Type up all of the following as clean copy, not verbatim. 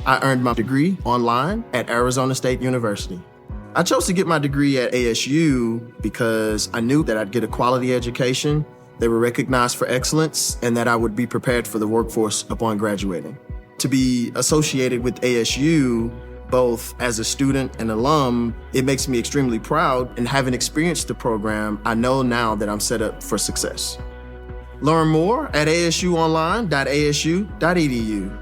I earned my degree online at Arizona State University. I chose to get my degree at ASU because I knew that I'd get a quality education, they were recognized for excellence, and that I would be prepared for the workforce upon graduating. To be associated with ASU, both as a student and alum, it makes me extremely proud, and having experienced the program, I know now that I'm set up for success. Learn more at asuonline.asu.edu.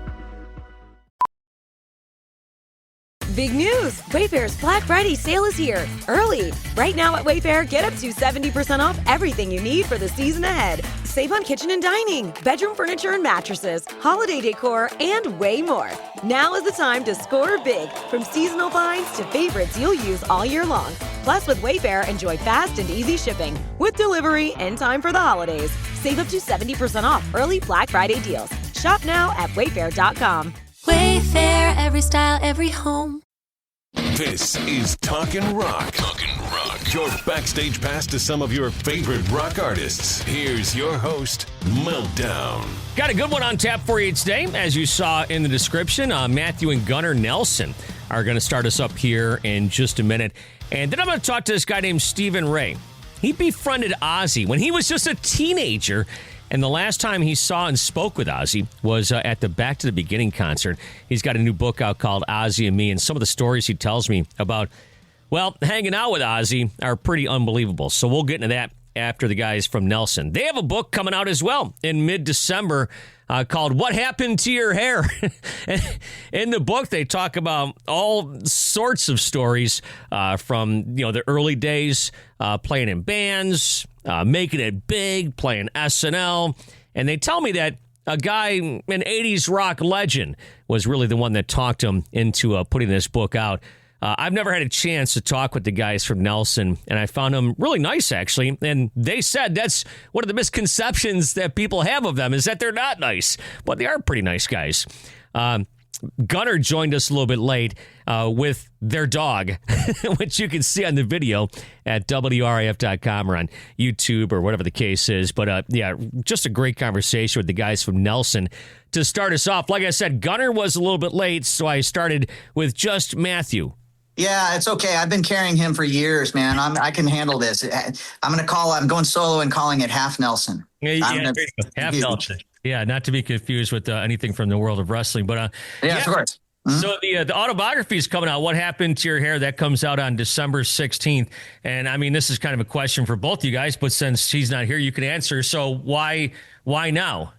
Big news! Wayfair's Black Friday sale is here, early. Right now at Wayfair, get up to 70% off everything you need for the season ahead. Save on kitchen and dining, bedroom furniture and mattresses, holiday decor, and way more. Now is the time to score big, from seasonal finds to favorites you'll use all year long. Plus, with Wayfair, enjoy fast and easy shipping, with delivery in time for the holidays. Save up to 70% off early Black Friday deals. Shop now at wayfair.com. Wayfair, every style, every home. This is Talkin Rock. Talkin Rock. Your backstage pass to some of your favorite rock artists. Here's your host, Meltdown. Got a good one on tap for you today. As you saw in the description, Matthew and Gunnar Nelson are going to start us up here in just a minute. And then I'm going to talk to this guy named Stephen Rea. He befriended Ozzy when he was just a teenager. And the last time he saw and spoke with Ozzy was at the Back to the Beginning concert. He's got a new book out called Ozzy And Me, and some of the stories he tells me about, well, hanging out with Ozzy are pretty unbelievable. So we'll get into that after the guys from Nelson. They have a book coming out as well in mid-December called What Happened to Your Hair? In the book, they talk about all sorts of stories from the early days playing in bands, making it big, playing SNL. And they tell me that a guy, an 80s rock legend, was really the one that talked him into putting this book out. I've never had a chance to talk with the guys from Nelson, and I found them really nice, actually. And they said that's one of the misconceptions that people have of them, is that they're not nice. But they are pretty nice guys. Gunnar joined us a little bit late with their dog, which you can see on the video at WRAF.com or on YouTube or whatever the case is. But yeah, just a great conversation with the guys from Nelson. To start us off, like I said, Gunnar was a little bit late, so I started with just Matthew. Yeah, it's okay. I've been carrying him for years, man. I can handle this. I'm going solo and calling it Half Nelson. Yeah, Half Nelson. Yeah, not to be confused with anything from the world of wrestling, but yeah, of course. Mm-hmm. So the autobiography is coming out. What Happened to Your Hair? That comes out on December 16th. And I mean, this is kind of a question for both you guys, but since he's not here, you can answer. So why now?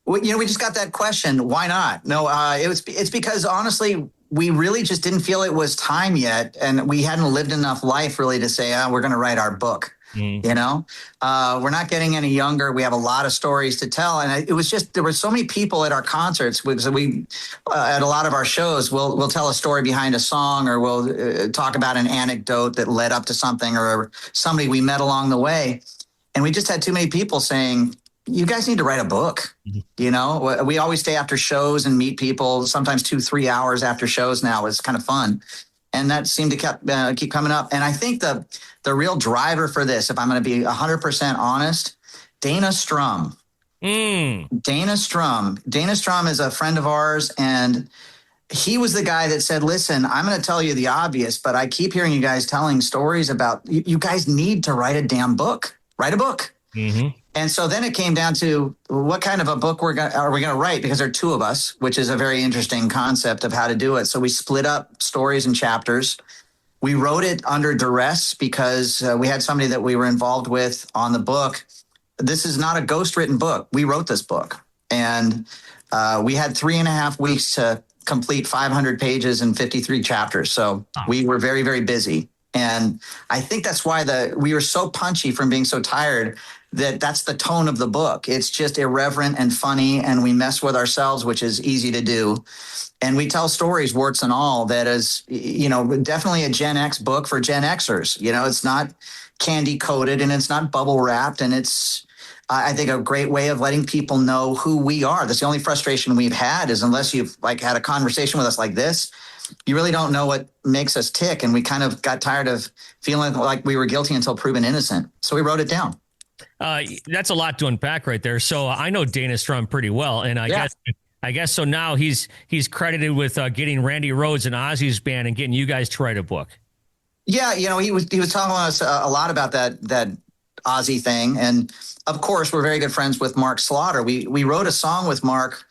Well, we just got that question. Why not? No, it's because honestly, we really just didn't feel it was time yet, and we hadn't lived enough life really to say, we're going to write our book. We're not getting any younger. We have a lot of stories to tell. And it was just, there were so many people at our concerts. We at a lot of our shows, we'll tell a story behind a song, or we'll talk about an anecdote that led up to something, or somebody we met along the way. And we just had too many people saying, you guys need to write a book. We always stay after shows and meet people, sometimes 2-3 hours after shows now. It's kind of fun. And that seemed to keep coming up. And I think the real driver for this, if I'm going to be 100% honest, Dana Strum. Dana Strum is a friend of ours, and he was the guy that said, listen, I'm going to tell you the obvious, but I keep hearing you guys telling stories about you guys need to write a damn book. Write a book. Mm-hmm. And so then it came down to what kind of a book are we going to write? Because there are two of us, which is a very interesting concept of how to do it. So we split up stories and chapters. We wrote it under duress because we had somebody that we were involved with on the book. This is not a ghost-written book. We wrote this book. And we had 3.5 weeks to complete 500 pages and 53 chapters. So we were very, very busy. And I think that's why we were so punchy from being so tired, that's the tone of the book. It's just irreverent and funny, and we mess with ourselves, which is easy to do. And we tell stories, warts and all, that is, definitely a Gen X book for Gen Xers. It's not candy coated, and it's not bubble wrapped, and it's, I think, a great way of letting people know who we are. That's the only frustration we've had, is unless you've had a conversation with us like this, you really don't know what makes us tick. And we kind of got tired of feeling like we were guilty until proven innocent. So we wrote it down. That's a lot to unpack right there. So I know Dana Strum pretty well, and I I guess so. Now he's credited with getting Randy Rhoads and Ozzy's band and getting you guys to write a book. Yeah, he was telling us a lot about that Ozzy thing, and of course we're very good friends with Mark Slaughter. We wrote a song with Mark.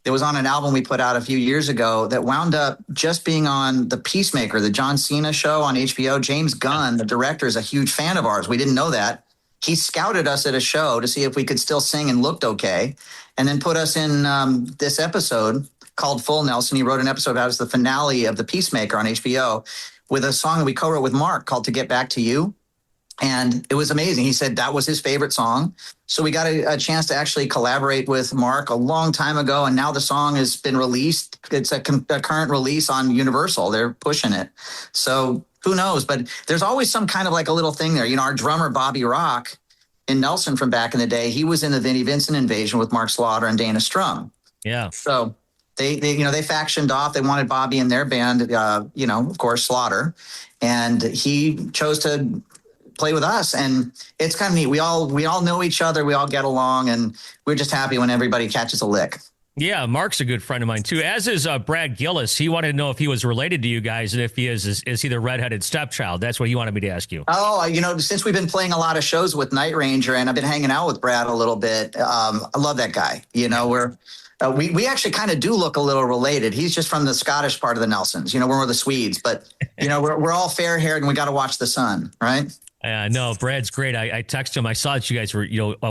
It was on an album we put out a few years ago that wound up just being on The Peacemaker, the John Cena show on HBO. James Gunn, the director, is a huge fan of ours. We didn't know that. He scouted us at a show to see if we could still sing and looked okay, and then put us in this episode called Full Nelson. He wrote an episode about it as the finale of The Peacemaker on HBO with a song that we co-wrote with Mark called To Get Back to You. And it was amazing. He said that was his favorite song. So we got a chance to actually collaborate with Mark a long time ago. And now the song has been released. It's a current release on Universal. They're pushing it. So who knows? But there's always some kind of like a little thing there. Our drummer, Bobby Rock, in Nelson from back in the day, he was in the Vinnie Vincent Invasion with Mark Slaughter and Dana Strum. Yeah. So they factioned off. They wanted Bobby in their band, of course, Slaughter. And he chose to play with us, and it's kind of neat. We all know each other, we all get along, and we're just happy when everybody catches a lick. Yeah, Mark's a good friend of mine too, as is Brad Gillis. He wanted to know if he was related to you guys, and if he is he the redheaded stepchild? That's what he wanted me to ask you. Oh, since we've been playing a lot of shows with Night Ranger, and I've been hanging out with Brad a little bit, I love that guy. We actually kind of do look a little related. He's just from the Scottish part of the Nelsons. We're the Swedes, but we're all fair haired, and we got to watch the sun, right? No, Brad's great. I texted him. I saw that you guys were,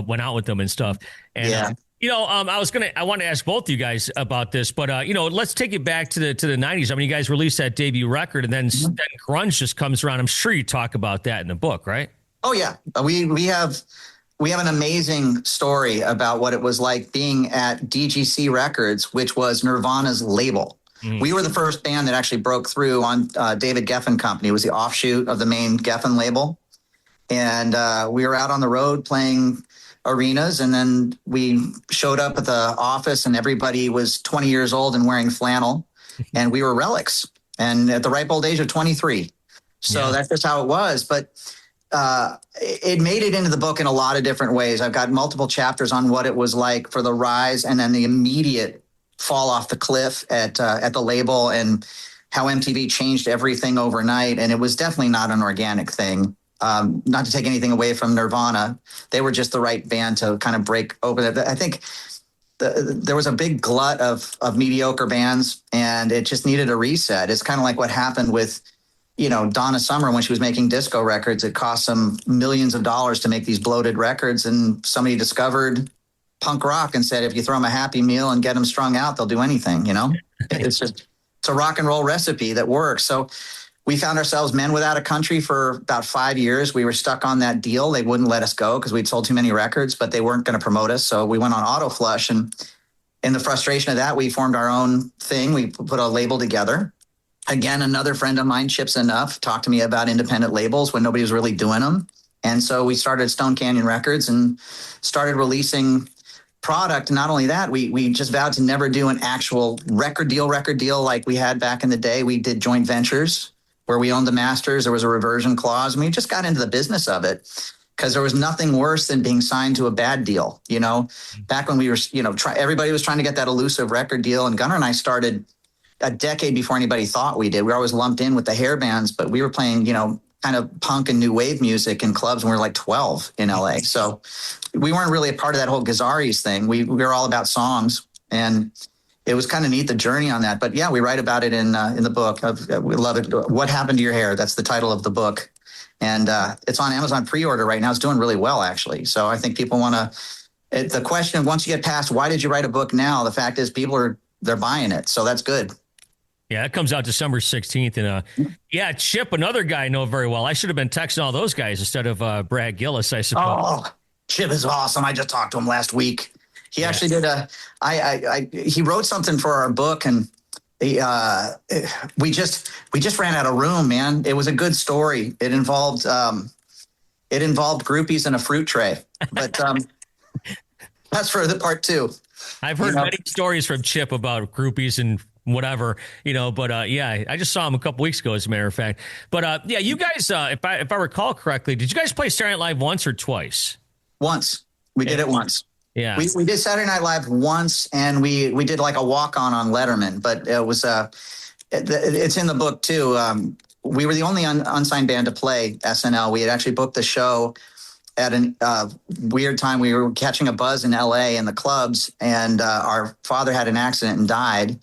went out with them and stuff. And, yeah. I wanted to ask both you guys about this, but, let's take it back to the 90s. I mean, you guys released that debut record, and then grunge just comes around. I'm sure you talk about that in the book, right? Oh, yeah. We have an amazing story about what it was like being at DGC Records, which was Nirvana's label. We were the first band that actually broke through on David Geffen Company. It was the offshoot of the main Geffen label. And we were out on the road playing arenas, and then we showed up at the office, and everybody was 20 years old and wearing flannel, and we were relics, and at the ripe old age of 23. So that's just how it was. But it made it into the book in a lot of different ways. I've got multiple chapters on what it was like for the rise and then the immediate fall off the cliff at the label, and how MTV changed everything overnight. And it was definitely not an organic thing. Not to take anything away from Nirvana. They were just the right band to kind of break open. I think there was a big glut of mediocre bands, and it just needed a reset. It's kind of like what happened with, Donna Summer when she was making disco records. It cost them millions of dollars to make these bloated records, and somebody discovered punk rock and said, if you throw them a Happy Meal and get them strung out, they'll do anything, It's a rock and roll recipe that works. So we found ourselves Men Without a Country for about 5 years. We were stuck on that deal. They wouldn't let us go because we'd sold too many records, but they weren't going to promote us. So we went on Auto Flush, and in the frustration of that, we formed our own thing. We put a label together. Again, another friend of mine, Chips Enough, talked to me about independent labels when nobody was really doing them. And so we started Stone Canyon Records and started releasing product. Not only that, we just vowed to never do an actual record deal like we had back in the day. We did joint ventures where we owned the masters. There was a reversion clause, and we just got into the business of it because there was nothing worse than being signed to a bad deal. Back when we were, everybody was trying to get that elusive record deal, and Gunnar and I started a decade before anybody thought we did. We were always lumped in with the hair bands, but we were playing, kind of punk and new wave music in clubs when we were like 12 in LA. So we weren't really a part of that whole Gazaris thing. We were all about songs, and it was kind of neat, the journey on that. But yeah, we write about it in the book. We love it. What Happened to Your Hair? That's the title of the book. And it's on Amazon pre-order right now. It's doing really well, actually. So I think people want to, the question of once you get past, why did you write a book now? The fact is they're buying it. So that's good. Yeah, it comes out December 16th. And Chip, another guy I know very well. I should have been texting all those guys instead of Brad Gillis, I suppose. Oh, Chip is awesome. I just talked to him last week. He actually did he wrote something for our book, and we just ran out of room, man. It was a good story. It involved groupies and a fruit tray, but that's for the part two. I've heard many stories from Chip about groupies and whatever, but I just saw him a couple weeks ago, as a matter of fact. But you guys, if I recall correctly, did you guys play Saturday Night Live once or twice? Once. We did it once. Yeah. We did Saturday Night Live once, and we did like a walk-on Letterman, but it was it's in the book too. We were the only unsigned band to play SNL. We had actually booked the show at a weird time. We were catching a buzz in LA in the clubs, and our father had an accident and died.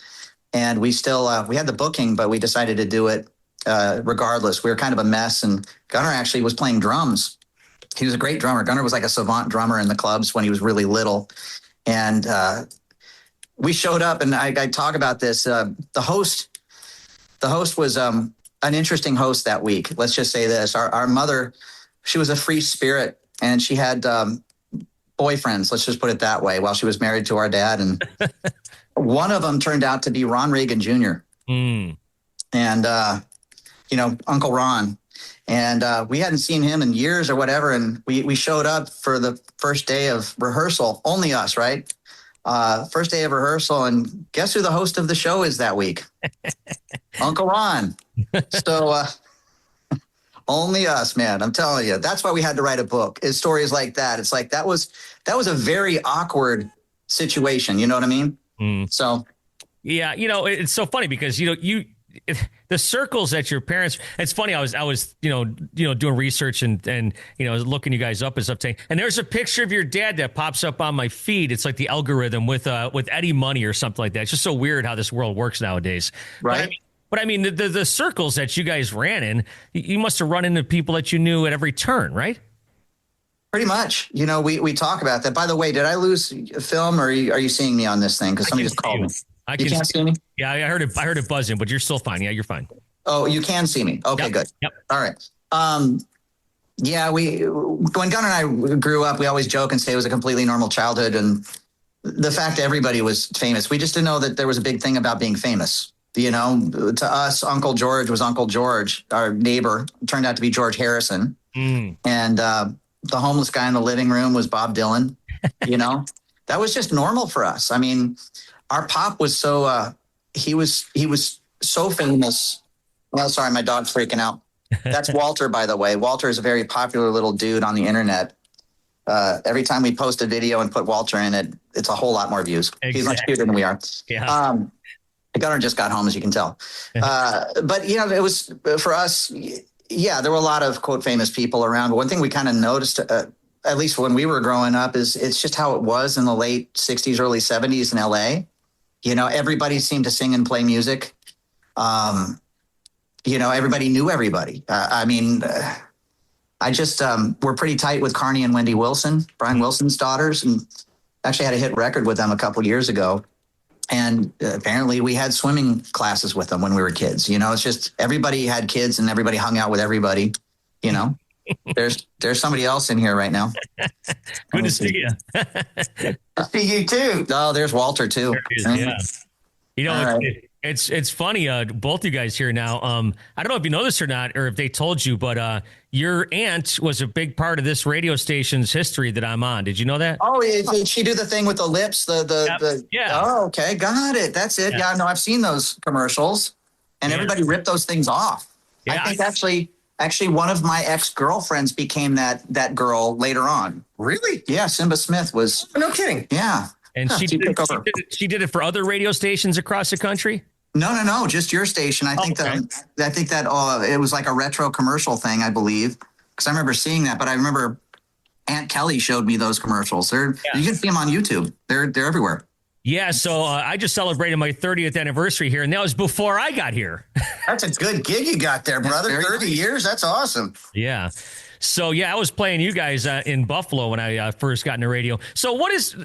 And we still, we had the booking, but we decided to do it regardless. We were kind of a mess. And Gunnar actually was playing drums. He was a great drummer. Gunnar was like a savant drummer in the clubs when he was really little. And we showed up, and I talk about this. The host was an interesting host that week. Let's just say this. Our mother, she was a free spirit, and she had boyfriends, let's just put it that way, while she was married to our dad. And one of them turned out to be Ron Reagan Jr. And, Uncle Ron. And we hadn't seen him in years or whatever. And we showed up for the first day of rehearsal, only us, right? First day of rehearsal. And guess who the host of the show is that week? Uncle Ron. So only us, man. I'm telling you. That's why we had to write a book. Is stories like that. It's like that was a very awkward situation. You know what I mean? So, yeah, it's so funny because the circles that your parents. It's funny. I was doing research and looking you guys up and stuff. And there's a picture of your dad that pops up on my feed. It's like the algorithm with Eddie Money or something like that. It's just so weird how this world works nowadays. Right. But I mean, the circles that you guys ran in, you must have run into people that you knew at every turn, right? Pretty much. We talk about that. By the way, did I lose film, or are you seeing me on this thing? Because somebody just called me. You can't see me? Yeah, I heard it buzzing, but you're still fine. Yeah, you're fine. Oh, you can see me. Okay, yep. Good. Yep. All right. Yeah, when Gunnar and I grew up, we always joke and say it was a completely normal childhood. And the fact that everybody was famous, we just didn't know that there was a big thing about being famous. To us, Uncle George was Uncle George. Our neighbor turned out to be George Harrison. And the homeless guy in the living room was Bob Dylan. That was just normal for us. I mean, our pop was so, he was so famous. Well, sorry, my dog's freaking out. That's Walter, by the way. Walter is a very popular little dude on the internet. Every time we post a video and put Walter in it, it's a whole lot more views. Exactly. He's much cuter than we are. Yeah. Gunnar just got home, as you can tell. But, it was for us. Yeah, there were a lot of, quote, famous people around. But one thing we kind of noticed, at least when we were growing up, is it's just how it was in the late 60s, early 70s in L.A. Everybody seemed to sing and play music. Everybody knew everybody. We're pretty tight with Carney and Wendy Wilson, Brian Wilson's daughters, and actually had a hit record with them a couple years ago. And apparently we had swimming classes with them when we were kids. It's just everybody had kids and everybody hung out with everybody. There's somebody else in here right now. Good to see you. See you too. Oh, there's Walter too. Yeah. It's funny. Both you guys here now. I don't know if you know this or not, or if they told you, but your aunt was a big part of this radio station's history that I'm on. Did you know that? Oh, did she do the thing with the lips? Yeah. Oh, okay, got it. That's it. Yeah, no, I've seen those commercials, and everybody ripped those things off. Yeah, I think actually one of my ex-girlfriends became that girl later on. Really? Yeah, Simba Smith was. No kidding. Yeah. And she did it for other radio stations across the country? No, just your station. I think that it was like a retro commercial thing, I believe, because I remember seeing that. But I remember Aunt Kelly showed me those commercials. You can see them on YouTube. They're everywhere. Yeah, so I just celebrated my 30th anniversary here, and that was before I got here. That's a good gig you got there, brother. 30 years, that's awesome. Yeah. So, yeah, I was playing you guys in Buffalo when I first got into radio. So what is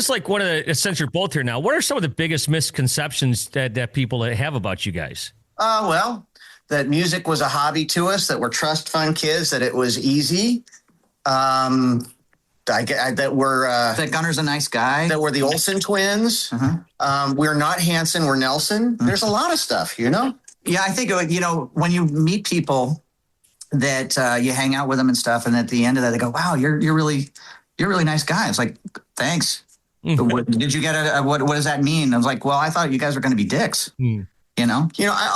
like one of the, since you're both here now, what are some of the biggest misconceptions that people have about you guys? Well, that music was a hobby to us, that we're trust fund kids, that it was easy. That Gunnar's a nice guy. That we're the Olsen twins. We're not Hanson, we're Nelson. There's a lot of stuff, Yeah, I think, when you meet people that you hang out with them and stuff, and at the end of that, they go, wow, you're a really nice guy. It's like, thanks. Did you get what does that mean? I was like, well, I thought you guys were going to be dicks. I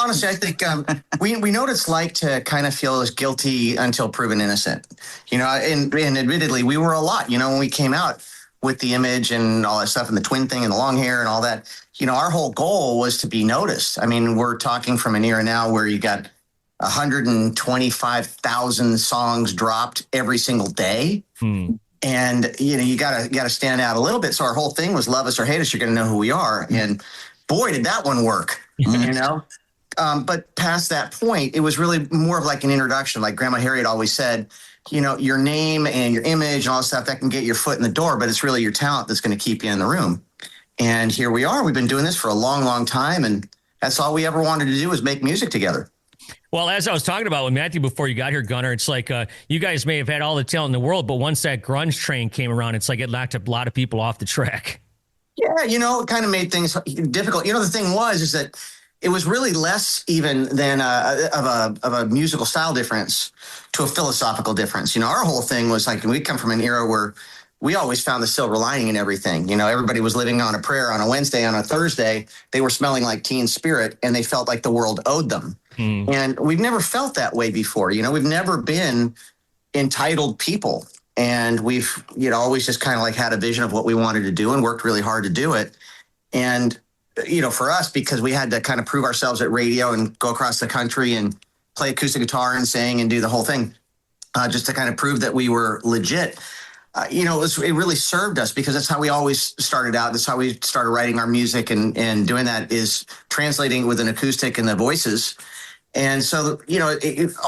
honestly, I think we know what it's like to kind of feel as guilty until proven innocent. And admittedly, we were a lot. When we came out, with the image and all that stuff and the twin thing and the long hair and all that, our whole goal was to be noticed. I mean, we're talking from an era now where you got 125,000 songs dropped every single day. And, you gotta stand out a little bit. So our whole thing was love us or hate us, you're going to know who we are. And boy, did that one work, but past that point, it was really more of like an introduction. Like Grandma Harriet always said, your name and your image and all that stuff that can get your foot in the door, but it's really your talent that's going to keep you in the room. And here we are. We've been doing this for a long, long time. And that's all we ever wanted to do was make music together. Well, as I was talking about with Matthew before you got here, Gunnar, it's like you guys may have had all the talent in the world, but once that grunge train came around, it's like it knocked a lot of people off the track. Yeah, it kind of made things difficult. The thing is that it was really less even than of a musical style difference to a philosophical difference. Our whole thing was like, we come from an era where we always found the silver lining in everything. Everybody was living on a prayer on a Wednesday. On a Thursday, they were smelling like Teen Spirit, and they felt like the world owed them. And we've never felt that way before. We've never been entitled people. And we've, always just kind of like had a vision of what we wanted to do and worked really hard to do it. And, for us, because we had to kind of prove ourselves at radio and go across the country and play acoustic guitar and sing and do the whole thing, just to kind of prove that we were legit. It really served us because that's how we always started out. That's how we started writing our music and doing that is translating with an acoustic and the voices. And so,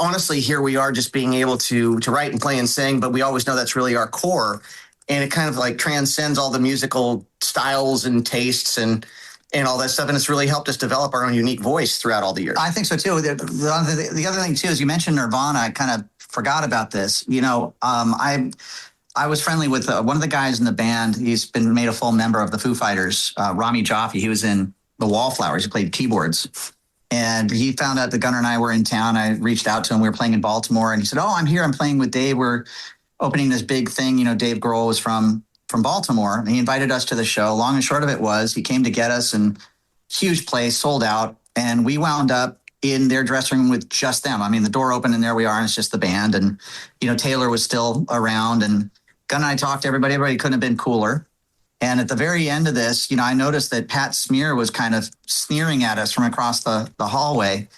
honestly, here we are just being able to write and play and sing, but we always know that's really our core. And it kind of like transcends all the musical styles and tastes and all that stuff. And it's really helped us develop our own unique voice throughout all the years. I think so, too. The other thing, too, is you mentioned Nirvana. I kind of forgot about this. I was friendly with one of the guys in the band. He's been made a full member of the Foo Fighters, Rami Jaffe. He was in the Wallflowers. He played keyboards. And he found out that Gunnar and I were in town. I reached out to him. We were playing in Baltimore. And he said, I'm here. I'm playing with Dave. We're opening this big thing. Dave Grohl was from Baltimore. And he invited us to the show. Long and short of it was he came to get us, and huge place, sold out. And we wound up in their dressing room with just them. I mean, the door opened and there we are. And it's just the band. And, Taylor was still around. And Gunnar and I talked to everybody. Everybody couldn't have been cooler. And at the very end of this, I noticed that Pat Smear was kind of sneering at us from across the hallway.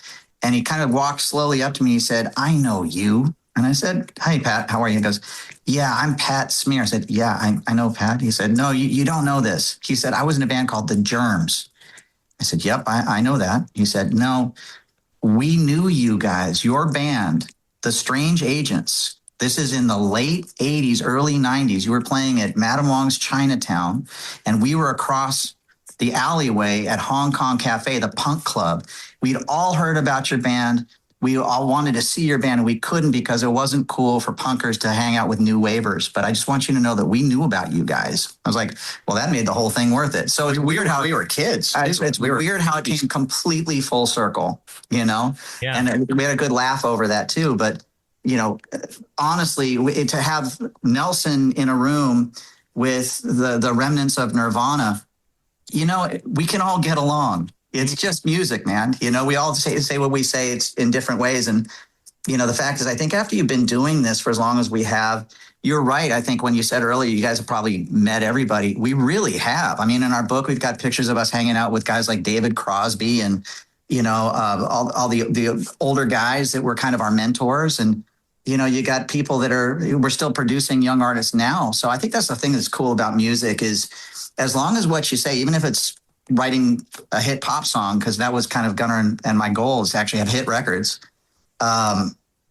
And he kind of walked slowly up to me. He said, "I know you." And I said, "Hi, Pat. How are you?" He goes, "Yeah, I'm Pat Smear." I said, "Yeah, I know Pat." He said, "No, you don't know this." He said, "I was in a band called The Germs." I said, "Yep, I know that." He said, "No, we knew you guys, your band, The Strange Agents. This is in the late 80s, early 90s. You were playing at Madame Wong's Chinatown, and we were across the alleyway at Hong Kong Cafe, the punk club. We'd all heard about your band. We all wanted to see your band, and we couldn't because it wasn't cool for punkers to hang out with new wavers. But I just want you to know that we knew about you guys." I was like, well, that made the whole thing worth it. So it's weird how we were kids. It's weird how it came completely full circle, Yeah. And we had a good laugh over that, too. But honestly, to have Nelson in a room with the remnants of Nirvana, we can all get along. It's just music, man. We all say what we say. It's in different ways. And, the fact is, I think after you've been doing this for as long as we have, you're right. I think when you said earlier, you guys have probably met everybody. We really have. I mean, in our book, we've got pictures of us hanging out with guys like David Crosby and, all the older guys that were kind of our mentors. And, you got people we're still producing young artists now. So I think that's the thing that's cool about music is as long as what you say, even if it's writing a hit pop song, because that was kind of Gunnar and my goal is to actually have hit records.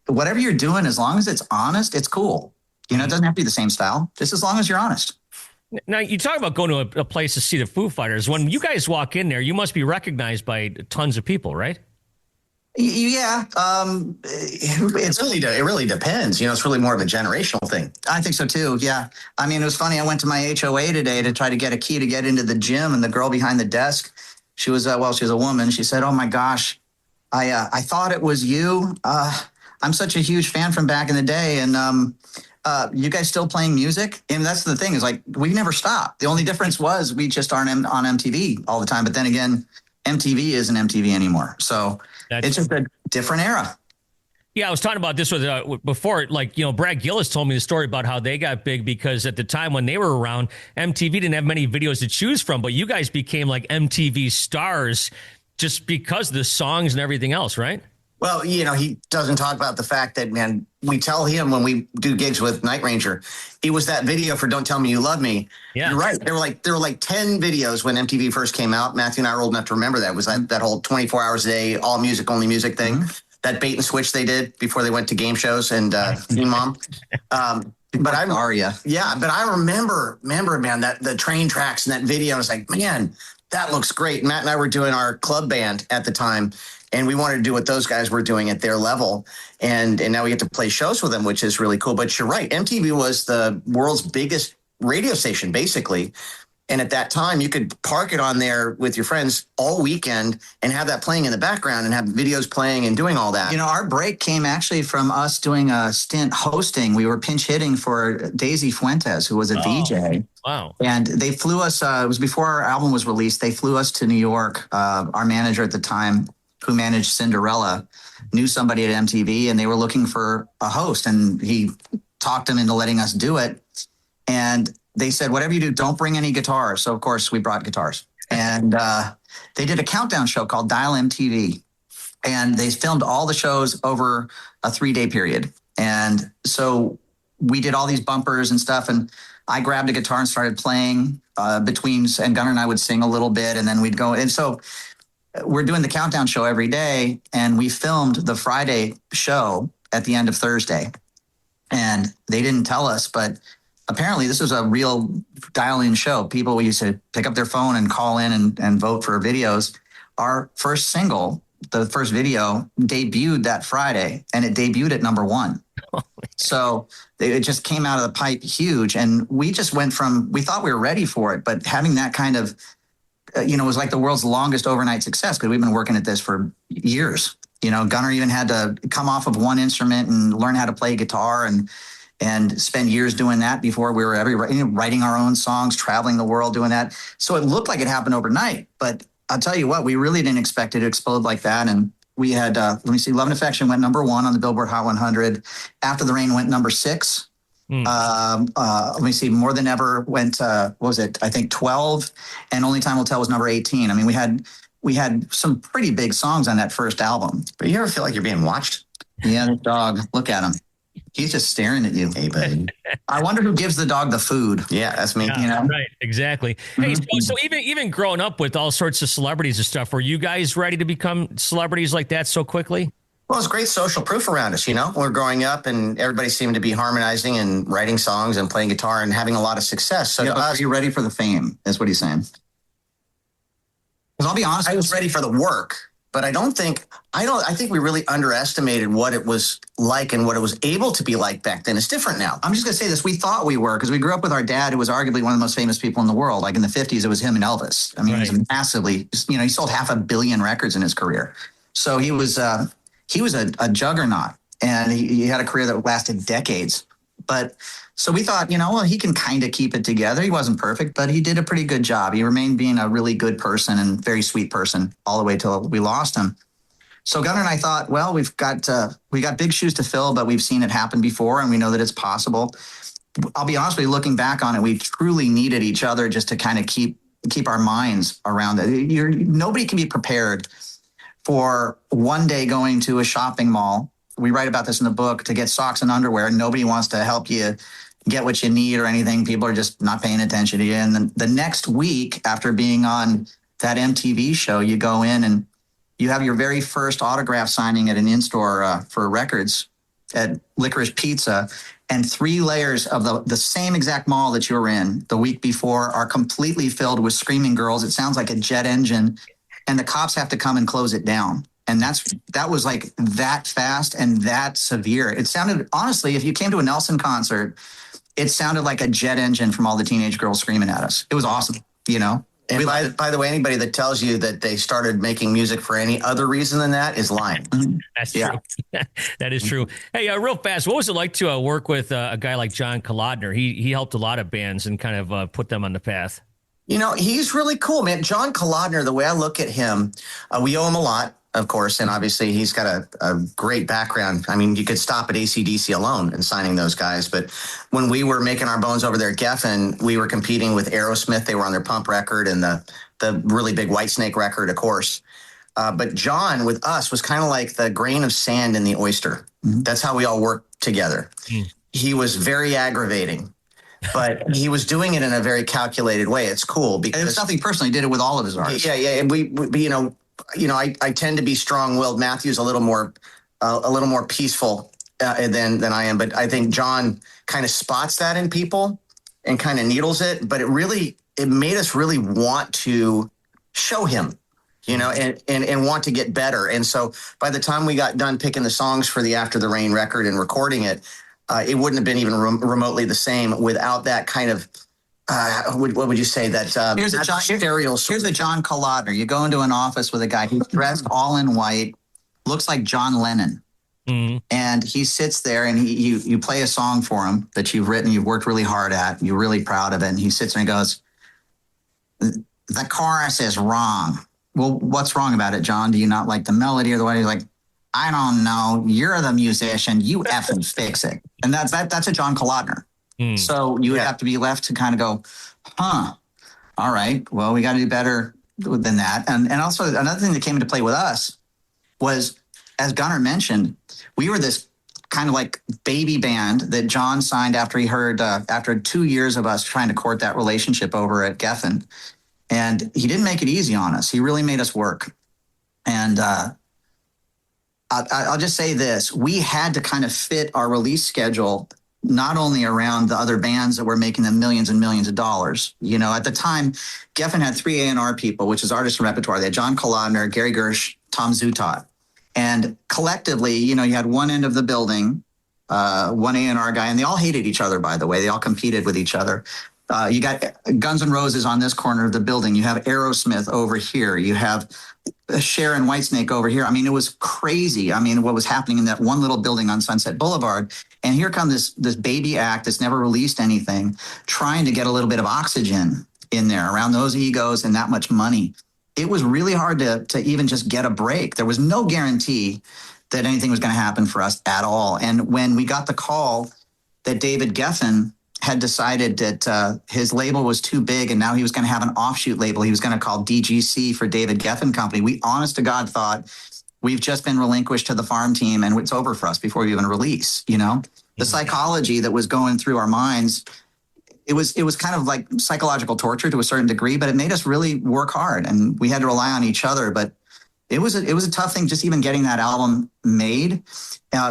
Whatever you're doing, as long as it's honest, it's cool. It doesn't have to be the same style, just as long as you're honest. Now, you talk about going to a place to see the Foo Fighters. When you guys walk in there, you must be recognized by tons of people, right? Yeah. It really depends. It's really more of a generational thing. I think so, too. Yeah. I mean, it was funny. I went to my HOA today to try to get a key to get into the gym. And the girl behind the desk, she was a woman. She said, "Oh, my gosh, I thought it was you. I'm such a huge fan from back in the day. And you guys still playing music?" And that's the thing is like we never stopped. The only difference was we just aren't on MTV all the time. But then again, MTV isn't MTV anymore. So it's just a different era. Yeah, I was talking about this with before. Like, Brad Gillis told me the story about how they got big because at the time when they were around, MTV didn't have many videos to choose from, but you guys became like MTV stars just because of the songs and everything else, right? Well, he doesn't talk about the fact that, man, we tell him when we do gigs with Night Ranger, it was that video for Don't Tell Me You Love Me. Yeah. You're right. There were like 10 videos when MTV first came out. Matthew and I are old enough to remember that. It was that whole 24 hours a day, all music, only music thing. Mm-hmm. That bait and switch they did before they went to game shows and Teen Mom. But I remember, man, that the train tracks and that video. I was like, man, that looks great. Matt and I were doing our club band at the time, and we wanted to do what those guys were doing at their level. And now we get to play shows with them, which is really cool. But you're right. MTV was the world's biggest radio station, basically. And at that time, you could park it on there with your friends all weekend and have that playing in the background and have videos playing and doing all that. Our break came actually from us doing a stint hosting. We were pinch hitting for Daisy Fuentes, who was a DJ. Wow. And they flew us, it was before our album was released. They flew us to New York. Our manager at the time, who managed Cinderella, knew somebody at MTV, and they were looking for a host. And he talked them into letting us do it. And they said, whatever you do, don't bring any guitars. So, of course, we brought guitars. And they did a countdown show called Dial MTV. And they filmed all the shows over a 3-day period. And so we did all these bumpers and stuff. And I grabbed a guitar and started playing between, and Gunnar and I would sing a little bit. And then we'd go. And so we're doing the countdown show every day. And we filmed the Friday show at the end of Thursday. And they didn't tell us, but apparently this was a real dial-in show. People used to pick up their phone and call in and vote for videos. Our first single, the first video, debuted that Friday, and it debuted at number 1. So it just came out of the pipe huge. And we just went from, we thought we were ready for it, but having that kind of, it was like the world's longest overnight success because we've been working at this for years. Gunnar even had to come off of one instrument and learn how to play guitar and spend years doing that before we were writing our own songs, traveling the world doing that. So it looked like it happened overnight, but I'll tell you what, we really didn't expect it to explode like that. And we had, Love and Affection went number 1 on the Billboard Hot 100. After the Rain went number 6. More Than Ever went, what was it? I think 12, and Only Time Will Tell was number 18. I mean, we had some pretty big songs on that first album. But you ever feel like you're being watched? Yeah, the dog, look at him. He's just staring at you. Hey, buddy. I wonder who gives the dog the food. Yeah, that's me. Right, exactly. Hey, so even growing up with all sorts of celebrities and stuff, were you guys ready to become celebrities like that so quickly? Well, it's great social proof around us, We're growing up and everybody seemed to be harmonizing and writing songs and playing guitar and having a lot of success. So are you ready for the fame? Is what he's saying. Because I'll be honest, I was ready for the work. But I think we really underestimated what it was like and what it was able to be like back then. It's different now. I'm just going to say this. We thought we were, because we grew up with our dad, who was arguably one of the most famous people in the world. Like in the 50s, it was him and Elvis. I mean, He was massively, he sold 500 million records in his career. So he was a juggernaut, and he had a career that lasted decades. But so we thought, he can kind of keep it together. He wasn't perfect, but he did a pretty good job. He remained being a really good person and very sweet person all the way till we lost him. So Gunnar and I thought, well, we got big shoes to fill, but we've seen it happen before, and we know that it's possible. I'll be honest with you, looking back on it, we truly needed each other just to kind of keep our minds around it. Nobody can be prepared for one day going to a shopping mall. We write about this in the book, to get socks and underwear. Nobody wants to help you get what you need or anything. People are just not paying attention to you. And then the next week, after being on that MTV show, you go in and you have your very first autograph signing at an in-store for records at Licorice Pizza. And 3 layers of the same exact mall that you were in the week before are completely filled with screaming girls. It sounds like a jet engine, and the cops have to come and close it down. And that was like that fast and that severe. It sounded, honestly, if you came to a Nelson concert, it sounded like a jet engine from all the teenage girls screaming at us. It was awesome, And by the way, anybody that tells you that they started making music for any other reason than that is lying. That's true. That is true. Hey, real fast, what was it like to work with a guy like John Kolodner? He helped a lot of bands and kind of put them on the path. He's really cool, man. John Kolodner, the way I look at him, we owe him a lot. of course, and obviously he's got a great background. I mean, you could stop at AC/DC alone and signing those guys. But when we were making our bones over there at Geffen, we were competing with Aerosmith. They were on their Pump record and the really big Whitesnake record, of course. But John, with us, was kind of like the grain of sand in the oyster. Mm-hmm. That's how we all worked together. Mm. He was very aggravating, but he was doing it in a very calculated way. It's cool because it's nothing personal. He did it with all of his artists. Yeah. And we I tend to be strong-willed. Matthew's a little more peaceful than I am. But I think John kind of spots that in people and kind of needles it. But it made us really want to show him, and want to get better. And so by the time we got done picking the songs for the After the Rain record and recording it, it wouldn't have been even remotely the same without that kind of, what would you say, that here's a John Kolodner. You go into an office with a guy who's dressed all in white, looks like John Lennon. Mm-hmm. And he sits there and you play a song for him that you've written, you've worked really hard at, you're really proud of it. And he sits there and goes, the chorus is wrong. Well, what's wrong about it, John? Do you not like the melody or the way? He's like, I don't know. You're the musician. You effing fix it. And that's a John Kolodner. Mm. So you would have to be left to kind of go, all right, well, we got to do better than that. And also another thing that came into play with us was, as Gunnar mentioned, we were this kind of like baby band that John signed after he heard, after 2 years of us trying to court that relationship over at Geffen. And he didn't make it easy on us. He really made us work. And I'll just say this. We had to kind of fit our release schedule not only around the other bands that were making them millions and millions of dollars. At the time, Geffen had 3 A&R people, which is artist and repertoire. They had John Kolodner, Gary Gersh, Tom Zutaut. And collectively, you had one end of the building, one A&R guy, and they all hated each other, by the way. They all competed with each other. You got Guns N' Roses on this corner of the building. You have Aerosmith over here. You have Cher and Whitesnake over here. I mean, it was crazy. I mean, what was happening in that one little building on Sunset Boulevard. And here comes this baby act that's never released anything, trying to get a little bit of oxygen in there around those egos and that much money. It was really hard to even just get a break. There was no guarantee that anything was going to happen for us at all. And when we got the call that David Geffen had decided that his label was too big and now he was going to have an offshoot label he was going to call DGC for David Geffen Company, we honest to God thought we've just been relinquished to the farm team and it's over for us before we even release. The psychology that was going through our minds, it was kind of like psychological torture to a certain degree, but it made us really work hard and we had to rely on each other. But it was a tough thing just even getting that album made.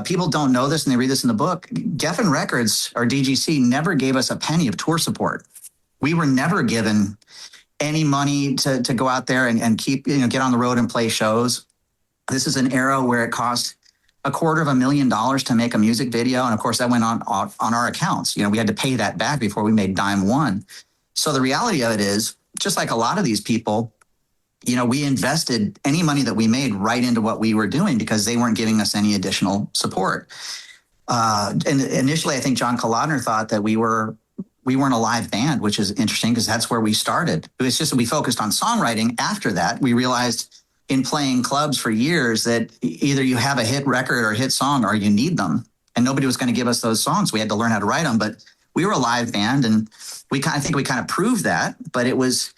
People don't know this and they read this in the book. Geffen Records, or DGC, never gave us a penny of tour support. We were never given any money to go out there and keep, get on the road and play shows. This is an era where it cost $250,000 to make a music video. And of course that went on our accounts. We had to pay that back before we made dime one. So the reality of it is, just like a lot of these people, we invested any money that we made right into what we were doing because they weren't giving us any additional support. And initially, I think John Kolodner thought that we weren't a live band, which is interesting because that's where we started. It was just that we focused on songwriting. After that, we realized in playing clubs for years that either you have a hit record or a hit song or you need them. And nobody was going to give us those songs. We had to learn how to write them. But we were a live band, and I think we kind of proved that. But it was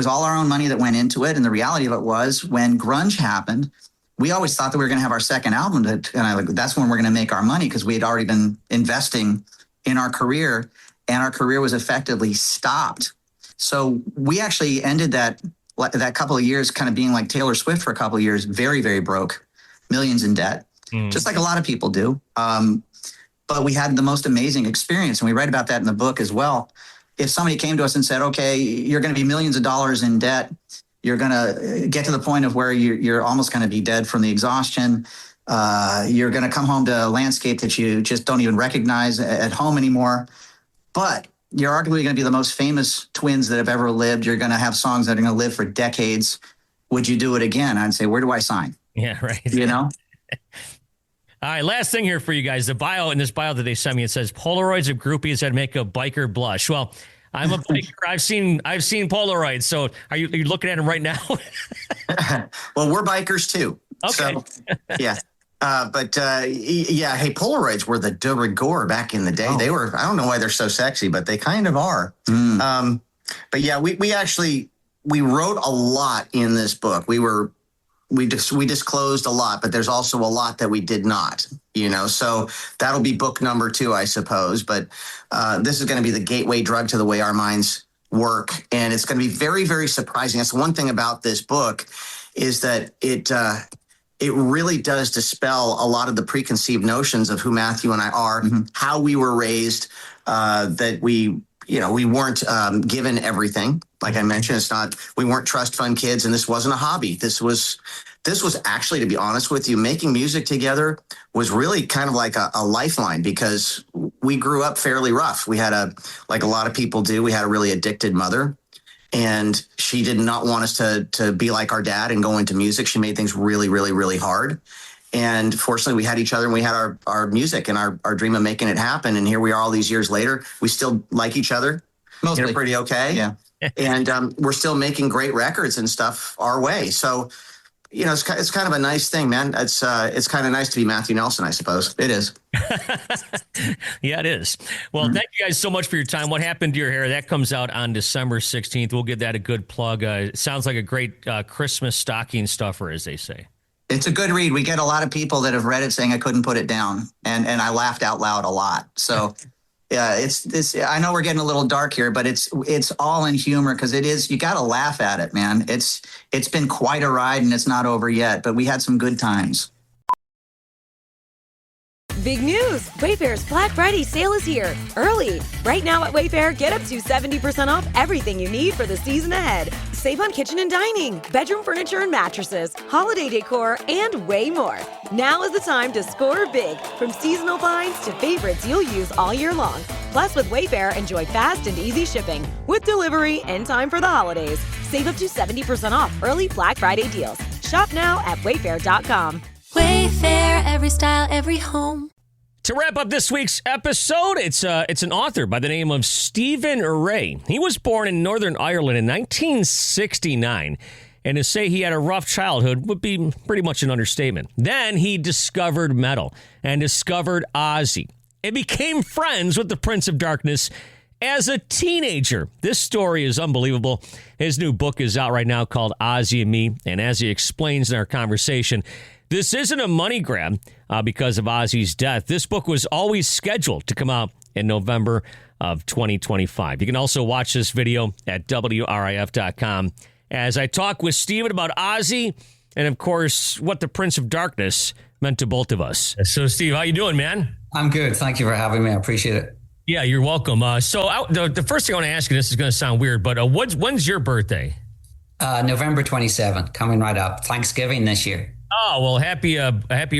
all our own money that went into it. And the reality of it was when grunge happened, we always thought that we were going to have our second album. That's when we're going to make our money because we had already been investing in our career and our career was effectively stopped. So we actually ended that couple of years kind of being like Taylor Swift for a couple of years, very, very broke, millions in debt, just like a lot of people do. But we had the most amazing experience. And we write about that in the book as well. If somebody came to us and said, okay, you're going to be millions of dollars in debt, you're going to get to the point of where you're almost going to be dead from the exhaustion. You're going to come home to a landscape that you just don't even recognize at home anymore. But you're arguably going to be the most famous twins that have ever lived. You're going to have songs that are going to live for decades. Would you do it again? I'd say, where do I sign? Yeah, right. All right, last thing here for you guys. The bio, in this bio that they sent me, it says Polaroids of groupies that make a biker blush. Well, I'm a biker. I've seen Polaroids. So are you looking at them right now? Well, we're bikers too. Okay. So, yeah. Hey, Polaroids were the de rigueur back in the day. They were, I don't know why they're so sexy, but they kind of are. But yeah, we wrote a lot in this book. We disclosed a lot, but there's also a lot that we did not, so that'll be book number 2, I suppose. But this is going to be the gateway drug to the way our minds work. And it's going to be very, very surprising. That's one thing about this book is that it really does dispel a lot of the preconceived notions of who Matthew and I are, how we were raised, that we weren't given everything. Like I mentioned, we weren't trust fund kids, and this wasn't a hobby. This was actually, to be honest with you, making music together was really kind of like a lifeline, because we grew up fairly rough. We had like a lot of people do, we had a really addicted mother, and she did not want us to be like our dad and go into music. She made things really, really, really hard. And fortunately, we had each other, and we had our music and our dream of making it happen. And here we are all these years later. We still like each other. Mostly. Pretty okay. Yeah. And we're still making great records and stuff our way. So, it's kind of a nice thing, man. It's kind of nice to be Matthew Nelson, I suppose. It is. Yeah, it is. Well, thank you guys so much for your time. What Happened to Your Hair? That comes out on December 16th. We'll give that a good plug. It sounds like a great Christmas stocking stuffer, as they say. It's a good read. We get a lot of people that have read it saying I couldn't put it down, and I laughed out loud a lot. So, yeah, it's. I know we're getting a little dark here, but it's all in humor, because it is. You got to laugh at it, man. It's been quite a ride, and it's not over yet. But we had some good times. Big news! Wayfair's Black Friday sale is here, early. Right now at Wayfair, get up to 70% off everything you need for the season ahead. Save on kitchen and dining, bedroom furniture and mattresses, holiday decor, and way more. Now is the time to score big, from seasonal finds to favorites you'll use all year long. Plus, with Wayfair, enjoy fast and easy shipping with delivery in time for the holidays. Save up to 70% off early Black Friday deals. Shop now at wayfair.com. Wayfair, every style, every home. To wrap up this week's episode, it's an author by the name of Stephen Rea. He was born in Northern Ireland in 1969, and to say he had a rough childhood would be pretty much an understatement. Then he discovered metal and discovered Ozzy and became friends with the Prince of Darkness as a teenager. This story is unbelievable. His new book is out right now called Ozzy And Me, and as he explains in our conversation, this isn't a money grab because of Ozzy's death. This book was always scheduled to come out in November of 2025. You can also watch this video at WRIF.com as I talk with Stephen about Ozzy and, of course, what the Prince of Darkness meant to both of us. So, Steve, how you doing, man? I'm good. Thank you for having me. I appreciate it. Yeah, you're welcome. The first thing I want to ask you, this is going to sound weird, but when's your birthday? November 27th, coming right up. Thanksgiving this year. Oh, well, happy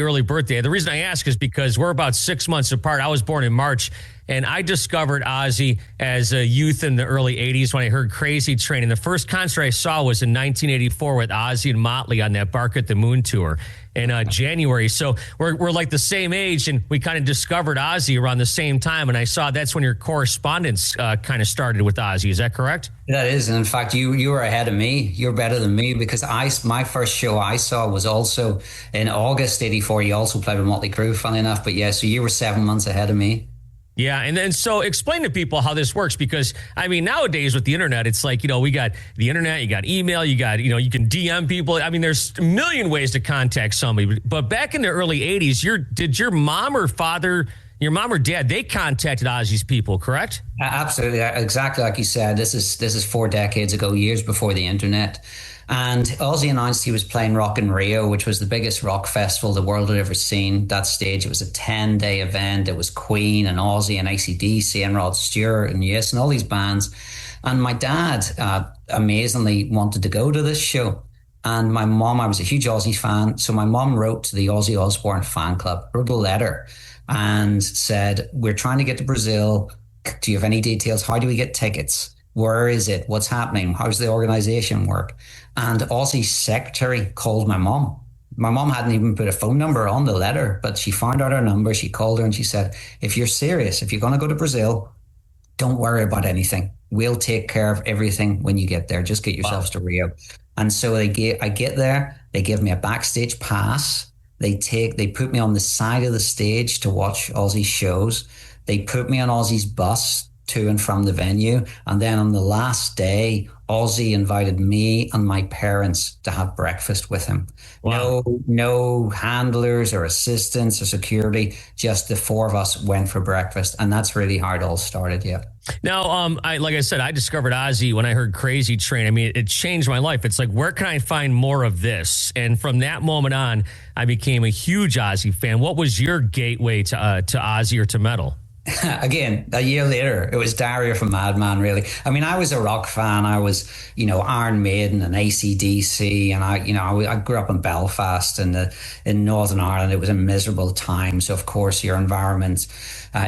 early birthday. The reason I ask is because we're about 6 months apart. I was born in March, and I discovered Ozzy as a youth in the early 80s when I heard Crazy Train. And the first concert I saw was in 1984 with Ozzy and Motley on that Bark at the Moon tour in January. So we're like the same age, and we kind of discovered Ozzy around the same time. And I saw that's when your correspondence kind of started with Ozzy. Is that correct? That is. And in fact, you were ahead of me. You're better than me, because my first show I saw was also in August 84. You also played with Motley Crue, funny enough. But yeah, so you were 7 months ahead of me. Yeah, and then so explain to people how this works, because I mean nowadays with the internet, it's like, we got the internet, you got email, you got you can DM people. I mean, there's a million ways to contact somebody. But back in the early 80s, did your mom or dad, they contacted Ozzy's people, correct? Absolutely, exactly like you said. This is 4 decades ago, years before the internet. And Ozzy announced he was playing Rock in Rio, which was the biggest rock festival the world had ever seen. That stage, it was a 10-day event. It was Queen and Ozzy and AC/DC and Rod Stewart and Yes and all these bands. And my dad amazingly wanted to go to this show. And my mom, I was a huge Ozzy fan. So my mom wrote to the Ozzy Osbourne fan club, wrote a letter and said, we're trying to get to Brazil. Do you have any details? How do we get tickets? Where is it? What's happening? How does the organization work? And Ozzy's secretary called my mom. My mom hadn't even put a phone number on the letter, but she found out her number. She called her and she said, if you're serious, if you're going to go to Brazil, don't worry about anything. We'll take care of everything when you get there. Just get yourselves to Rio. And so I get there, they give me a backstage pass. They put me on the side of the stage to watch Ozzy's shows. They put me on Ozzy's bus to and from the venue. And then on the last day, Ozzy invited me and my parents to have breakfast with him. Wow. No handlers or assistants or security, just the four of us went for breakfast. And that's really how it all started, yeah. Now, like I said, I discovered Ozzy when I heard Crazy Train. I mean, it changed my life. It's like, where can I find more of this? And from that moment on, I became a huge Ozzy fan. What was your gateway to Ozzy or to metal? Again, a year later, it was Diary of a Madman, really. I mean, I was a rock fan. I was, Iron Maiden and AC/DC, and I grew up in Belfast in Northern Ireland. It was a miserable time. So, of course, your environment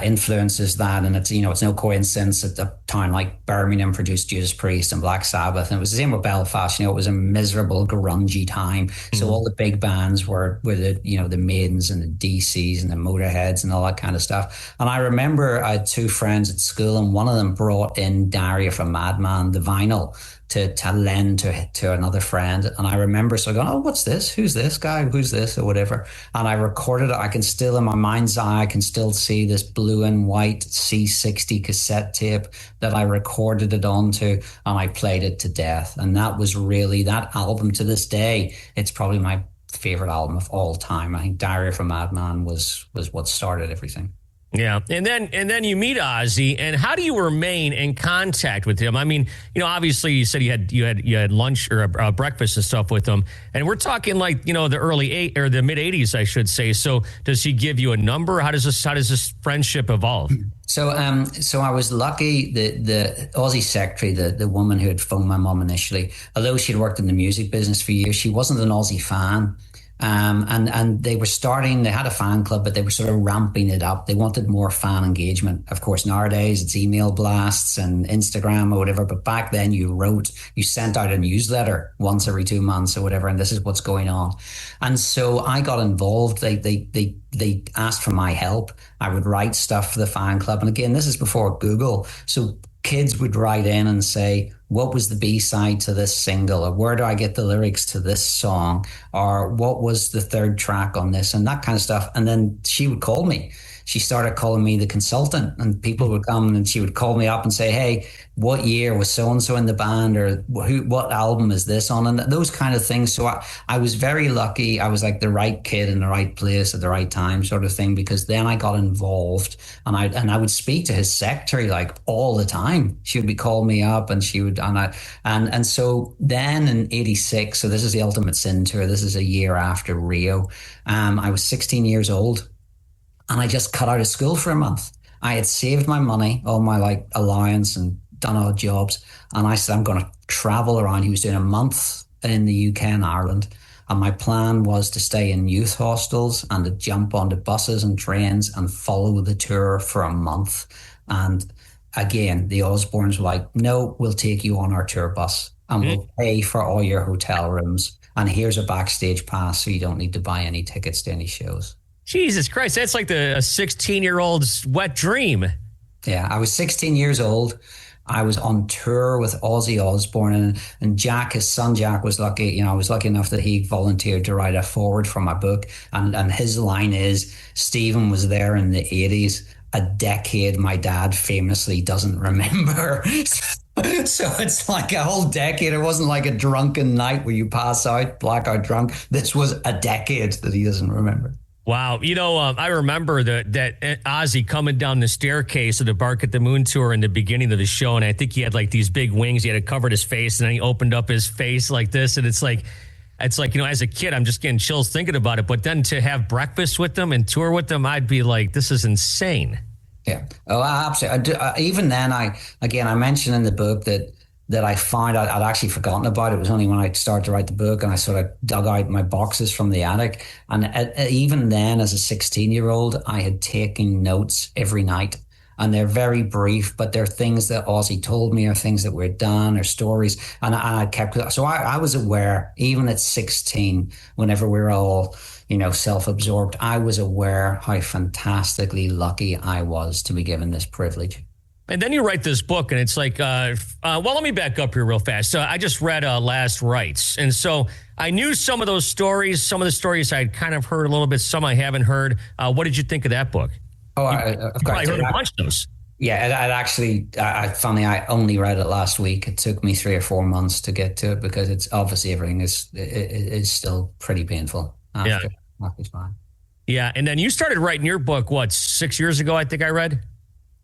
influences that. And it's no coincidence that a town like Birmingham produced Judas Priest and Black Sabbath. And it was the same with Belfast. It was a miserable, grungy time. So all the big bands were the Maidens and the DCs and the Motorheads and all that kind of stuff. And I remember I had two friends at school, and one of them brought in Diary of a Madman, the vinyl, to lend to another friend. And I remember so going, oh, what's this? Who's this guy? Who's this? Or whatever. And I recorded it. I can still, in my mind's eye, I can still see this blue and white C60 cassette tape that I recorded it onto, and I played it to death. And that was really, that album to this day, it's probably my favorite album of all time. I think Diary of a Madman was what started everything. Yeah, and then you meet Ozzy, and how do you remain in contact with him? I mean, obviously you said you had lunch or breakfast and stuff with him, and we're talking like the the mid '80s, I should say. So does he give you a number? How does this friendship evolve? So I was lucky. The Ozzy secretary, the woman who had phoned my mom initially, although she'd worked in the music business for years, she wasn't an Ozzy fan. And they had a fan club, but they were sort of ramping it up. They wanted more fan engagement. Of course, nowadays it's email blasts and Instagram or whatever. But back then you sent out a newsletter once every 2 months or whatever. And this is what's going on. And so I got involved. They asked for my help. I would write stuff for the fan club. And again, this is before Google. So kids would write in and say, what was the B-side to this single? Or where do I get the lyrics to this song? Or what was the third track on this? And that kind of stuff. And then she would call me. She started calling me the consultant, and people would come and she would call me up and say, hey, what year was so-and-so in the band? Or what album is this on? And those kind of things. So I was very lucky. I was like the right kid in the right place at the right time sort of thing, because then I got involved and I would speak to his secretary like all the time. She would be calling me up and she would, and so then in 86, so this is the Ultimate Sin tour. This is a year after Rio. I was 16 years old. And I just cut out of school for a month. I had saved my money, all my allowance, and done odd jobs. And I said, I'm going to travel around. He was doing a month in the UK and Ireland. And my plan was to stay in youth hostels and to jump onto buses and trains and follow the tour for a month. And again, the Osbournes were like, no, we'll take you on our tour bus and we'll pay for all your hotel rooms. And here's a backstage pass so you don't need to buy any tickets to any shows. Jesus Christ, that's like a 16-year-old's wet dream. Yeah, I was 16 years old. I was on tour with Ozzy Osbourne, and Jack, his son Jack, was lucky. I was lucky enough that he volunteered to write a foreword for my book. And his line is, Stephen was there in the 80s, a decade my dad famously doesn't remember. So it's like a whole decade. It wasn't like a drunken night where you pass out, blackout drunk. This was a decade that he doesn't remember. Wow. I remember that Ozzy coming down the staircase of the Bark at the Moon tour in the beginning of the show. And I think he had like these big wings. He had covered his face, and then he opened up his face like this. And it's like, as a kid, I'm just getting chills thinking about it. But then to have breakfast with them and tour with them, I'd be like, this is insane. Yeah. Oh, absolutely. Even then, I mentioned in the book that I found out I'd actually forgotten about. It was only when I started to write the book and I sort of dug out my boxes from the attic. And even then, as a 16-year-old, I had taken notes every night. And they're very brief, but they're things that Ozzy told me or things that were done or stories. And I kept, so I was aware, even at 16, whenever we were all, self-absorbed, I was aware how fantastically lucky I was to be given this privilege. And then you write this book, and it's like, well, let me back up here real fast. So I just read Last Rites. And so I knew some of those stories. Some of the stories I'd kind of heard a little bit, some I haven't heard. What did you think of that book? Oh, you probably heard a bunch of those. Yeah, funny, I only read it last week. It took me 3 or 4 months to get to it because it's obviously everything is still pretty painful after it's fine. Yeah, and then you started writing your book, 6 years ago, I think I read?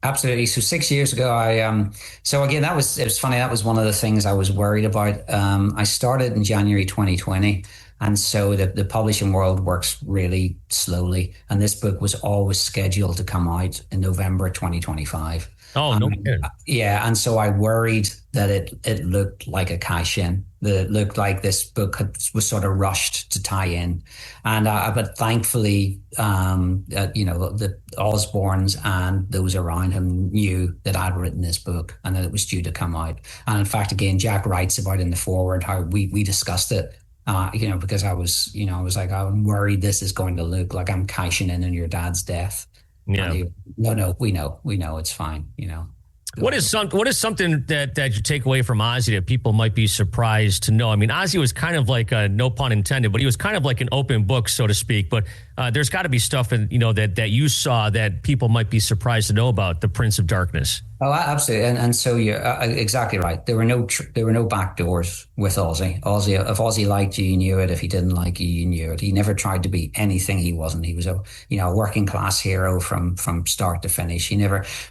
Absolutely. So 6 years ago, so again, it was funny. That was one of the things I was worried about. I started in January 2020. And so the publishing world works really slowly. And this book was always scheduled to come out in November 2025. Oh, no kidding. Yeah. And so I worried that it looked like a cash in, that it looked like this book was sort of rushed to tie in. And but thankfully, the Osbournes and those around him knew that I'd written this book and that it was due to come out. And in fact, again, Jack writes about in the foreword how we discussed it. Because I was like, I'm worried this is going to look like I'm cashing in on your dad's death. Yeah. No, we know it's fine. What is something that you take away from Ozzy that people might be surprised to know? I mean, Ozzy was kind of like no pun intended, but he was kind of like an open book, so to speak. But there's got to be stuff that you saw that people might be surprised to know about the Prince of Darkness. Oh, absolutely, and so you're exactly right. There were no back doors with Ozzy. If Ozzy liked you, you knew it. If he didn't like you, you knew it. He never tried to be anything he wasn't. He was a working class hero from start to finish.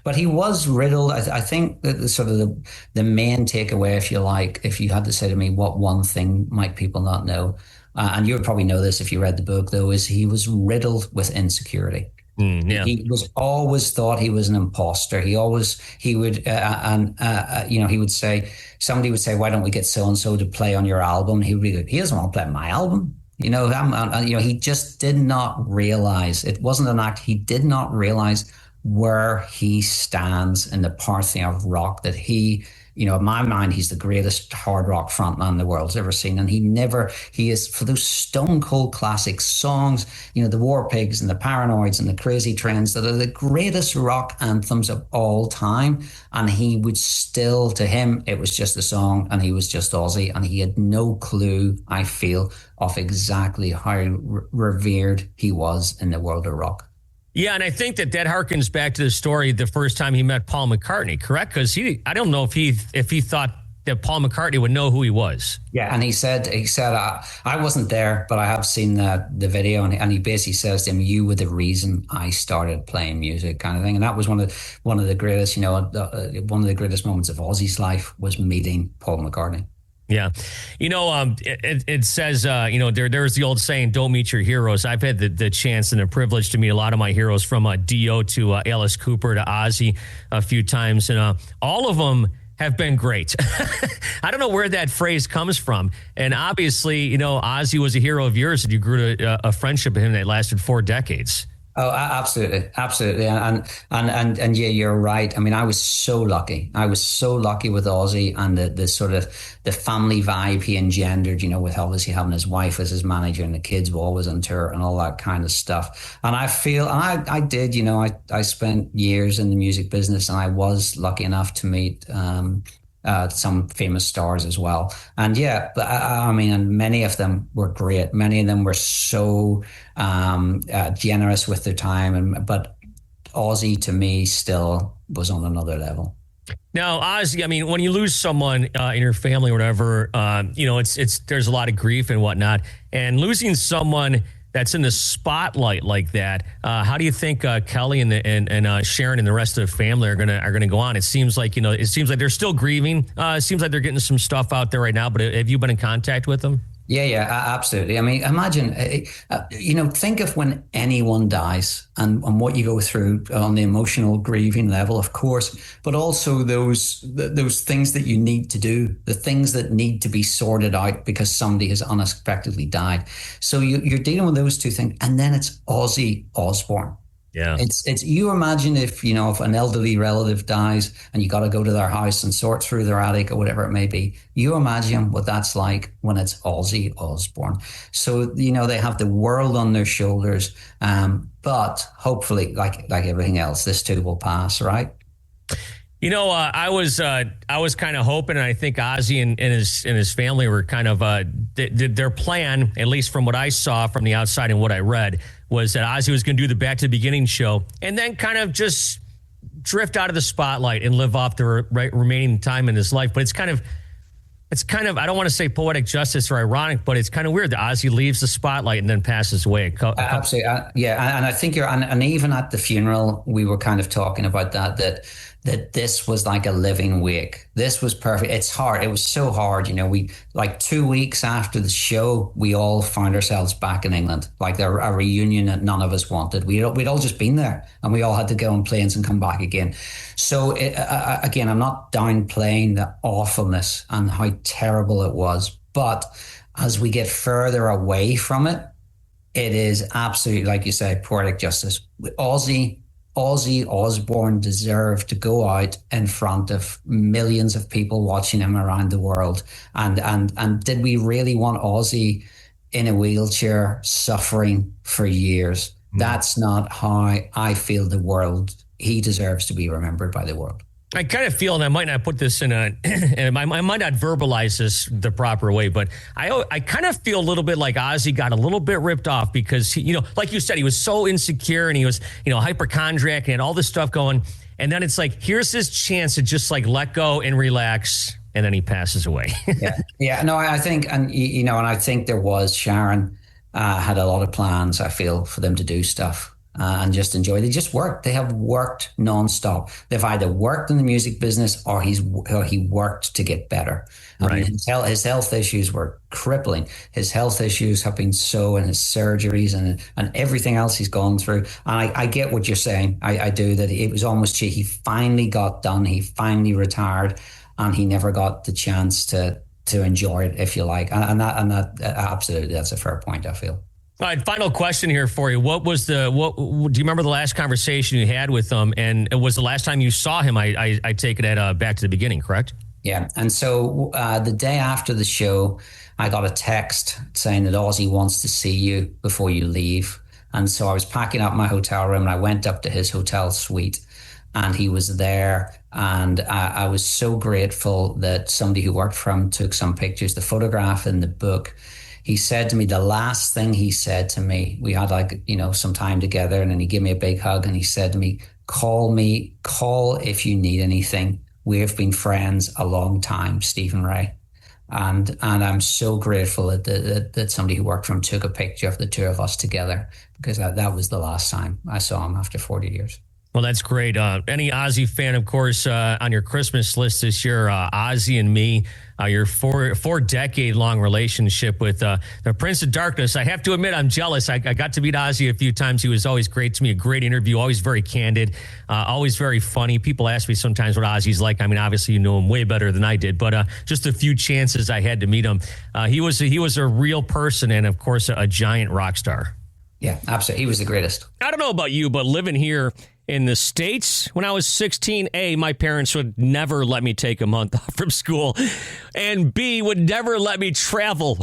But he was riddled. I think that the main takeaway, if you like, if you had to say to me, what one thing might people not know, and you would probably know this if you read the book, though, is he was riddled with insecurity. He was always thought he was an imposter. He would say, somebody would say, why don't we get so and so to play on your album? He would be like, he doesn't want to play on my album. He just did not realize it wasn't an act. He did not realize where he stands in the pantheon of rock, that he, in my mind, he's the greatest hard rock frontman the world's ever seen. And he is, for those stone cold classic songs, the War Pigs and the Paranoids and the Crazy Trains, that are the greatest rock anthems of all time. And he would still, to him, it was just a song and he was just Ozzy. And he had no clue, I feel, of exactly how revered he was in the world of rock. Yeah, and I think that harkens back to the story the first time he met Paul McCartney, correct? Because I don't know if he thought that Paul McCartney would know who he was. Yeah, and he said, I wasn't there, but I have seen the video, and he basically says to him, "You were the reason I started playing music," kind of thing. And that was one of the greatest, one of the greatest moments of Ozzy's life was meeting Paul McCartney. Yeah. It says, there's the old saying, don't meet your heroes. I've had the chance and the privilege to meet a lot of my heroes, from Dio to Alice Cooper to Ozzy a few times. And all of them have been great. I don't know where that phrase comes from. And obviously, Ozzy was a hero of yours, and you grew to a friendship with him that lasted 4 decades. Oh, absolutely. And yeah, you're right. I mean, I was so lucky. With Ozzy and the sort of the family vibe he engendered, with obviously having his wife as his manager and the kids were always on tour and all that kind of stuff. And I feel, and I did, I spent years in the music business, and I was lucky enough to meet, some famous stars as well. And yeah, and many of them were great. Many of them were so generous with their time. But Ozzy, to me, still was on another level. Now, Ozzy, I mean, when you lose someone in your family or whatever, it's there's a lot of grief and whatnot. And losing someone that's in the spotlight like that, how do you think Kelly and Sharon and the rest of the family are gonna go on? It seems like they're still grieving. It seems like they're getting some stuff out there right now. But have you been in contact with them? Yeah, absolutely. I mean, imagine, think of when anyone dies and what you go through on the emotional grieving level, of course, but also those things that you need to do, the things that need to be sorted out because somebody has unexpectedly died. So you're dealing with those two things. And then it's Ozzy Osbourne. Yeah, it's you imagine if an elderly relative dies and you got to go to their house and sort through their attic or whatever it may be. You imagine what that's like when it's Ozzy Osbourne. So they have the world on their shoulders, but hopefully, like everything else, this too will pass, right? You know, I was kind of hoping, and I think Ozzy and his family were kind of their plan, at least from what I saw from the outside and what I read, was that Ozzy was going to do the Back to the Beginning show and then kind of just drift out of the spotlight and live off the remaining time in his life. But it's kind of I don't want to say poetic justice or ironic, but it's kind of weird that Ozzy leaves the spotlight and then passes away. Absolutely, yeah, and I think and even at the funeral we were kind of talking about that this was like a living wake. This was perfect. It's hard. It was so hard. You know, we like 2 weeks after the show, we all found ourselves back in England, like a reunion that none of us wanted. We'd all just been there, and we all had to go on planes and come back again. So again, I'm not downplaying the awfulness and how terrible it was, but as we get further away from it, it is absolutely, like you say, poetic justice. Ozzy Osbourne deserved to go out in front of millions of people watching him around the world. And did we really want Ozzy in a wheelchair suffering for years? That's not how I feel the world. He deserves to be remembered by the world. I kind of feel, and I might not put this in and I might not verbalize this the proper way, but I kind of feel a little bit like Ozzy got a little bit ripped off because he, like you said, he was so insecure and he was, hypochondriac and had all this stuff going. And then it's like, here's his chance to just like let go and relax. And then he passes away. Yeah. No, I think, and I think there was Sharon had a lot of plans, I feel, for them to do stuff. And just enjoy. They just worked. They have worked nonstop. They've either worked in the music business or he worked to get better. I mean, his health issues were crippling. His health issues have been so, and his surgeries and everything else he's gone through. And I get what you're saying. I do, that it was almost he finally got done. He finally retired, and he never got the chance to enjoy it, if you like. And that absolutely, that's a fair point, I feel. All right, final question here for you. What do you remember the last conversation you had with him? And it was the last time you saw him, I take it at Back to the Beginning, correct? Yeah. And so the day after the show, I got a text saying that Ozzy wants to see you before you leave. And so I was packing up my hotel room and I went up to his hotel suite and he was there. And I was so grateful that somebody who worked for him took some pictures. The photograph in the book, he said to me, the last thing he said to me, we had some time together, and then he gave me a big hug and he said to me, call if you need anything. We have been friends a long time, Stephen Rea. And I'm so grateful that somebody who worked for him took a picture of the two of us together, because that was the last time I saw him after 40 years. Well, that's great. Any Ozzy fan, of course, on your Christmas list this year, Ozzy and Me, your four-decade-long relationship with the Prince of Darkness. I have to admit, I'm jealous. I got to meet Ozzy a few times. He was always great to me, a great interview, always very candid, always very funny. People ask me sometimes what Ozzy's like. I mean, obviously, you know him way better than I did, but just a few chances I had to meet him. He was a real person and, of course, a giant rock star. Yeah, absolutely. He was the greatest. I don't know about you, but living here in the States, when I was 16, A, my parents would never let me take a month off from school, and B, would never let me travel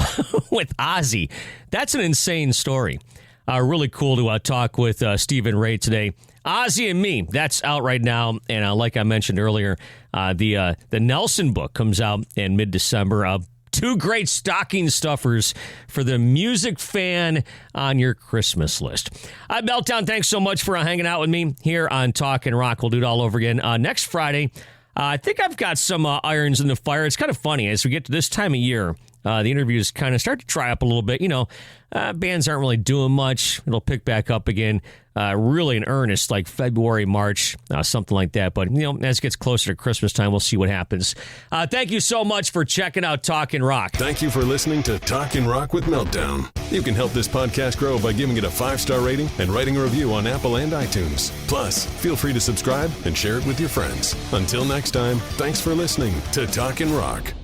with Ozzy. That's an insane story. Really cool to talk with Stephen Rea today. Ozzy and Me, that's out right now. And like I mentioned earlier, the Nelson book comes out in mid-December. Two great stocking stuffers for the music fan on your Christmas list. I'm Meltdown. Thanks so much for hanging out with me here on Talkin Rock. We'll do it all over again next Friday. I think I've got some irons in the fire. It's kind of funny. As we get to this time of year, the interviews kind of start to dry up a little bit. Bands aren't really doing much. It'll pick back up again really in earnest, like February, March, something like that. But, as it gets closer to Christmas time, we'll see what happens. Thank you so much for checking out Talkin Rock. Thank you for listening to Talkin Rock with Meltdown. You can help this podcast grow by giving it a 5-star rating and writing a review on Apple and iTunes. Plus, feel free to subscribe and share it with your friends. Until next time, thanks for listening to Talkin Rock.